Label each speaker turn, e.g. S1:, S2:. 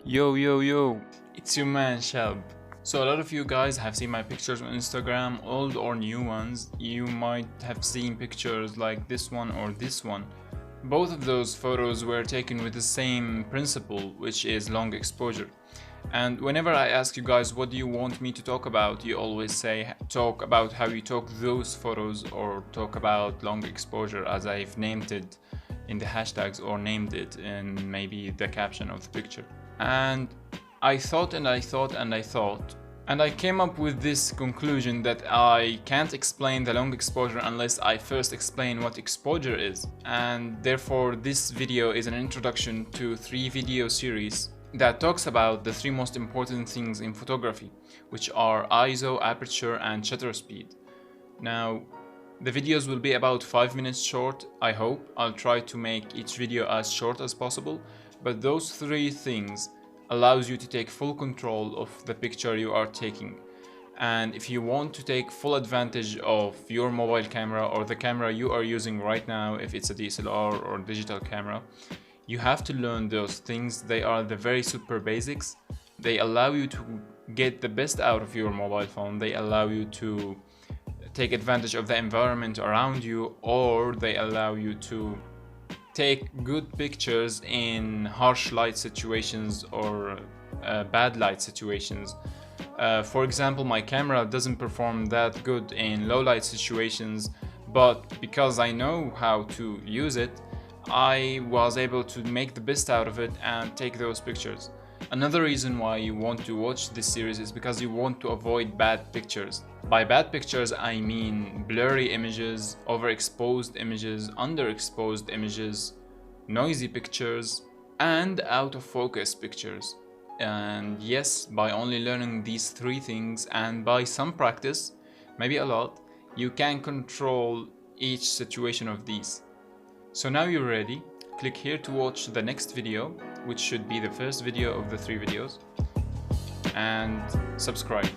S1: Yo, it's your man Shab. So a lot of you guys have seen my pictures on Instagram, old or new ones. You might have seen pictures like this one or this one. Both of those photos were taken with the same principle, which is long exposure. And whenever I ask you guys what do you want me to talk about, you always say talk about how you took those photos or talk about long exposure, as I've named it in the hashtags or named it in maybe the caption of the picture. And I thought and I thought and I thought, and I came up with this conclusion that I can't explain the long exposure unless I first explain what exposure is. And therefore this video is an introduction to 3 video series that talks about the 3 most important things in photography, which are ISO, aperture and shutter speed. Now, the videos will be about 5 minutes short, I hope. I'll try to make each video as short as possible, but those 3 things allows you to take full control of the picture you are taking. And if you want to take full advantage of your mobile camera or the camera you are using right now, if it's a DSLR or digital camera, you have to learn those things. They are the very super basics. They allow you to get the best out of your mobile phone. They allow you to take advantage of the environment around you, or they allow you to take good pictures in harsh light situations or bad light situations. For example, my camera doesn't perform that good in low light situations, but because I know how to use it, I was able to make the best out of it and take those pictures. Another reason why you want to watch this series is because you want to avoid bad pictures. By bad pictures, I mean blurry images, overexposed images, underexposed images, noisy pictures, and out of focus pictures. And yes, by only learning these 3 things and by some practice, maybe a lot, you can control each situation of these. So now you're ready. Click here to watch the next video, which should be the first video of the 3 videos, and subscribe.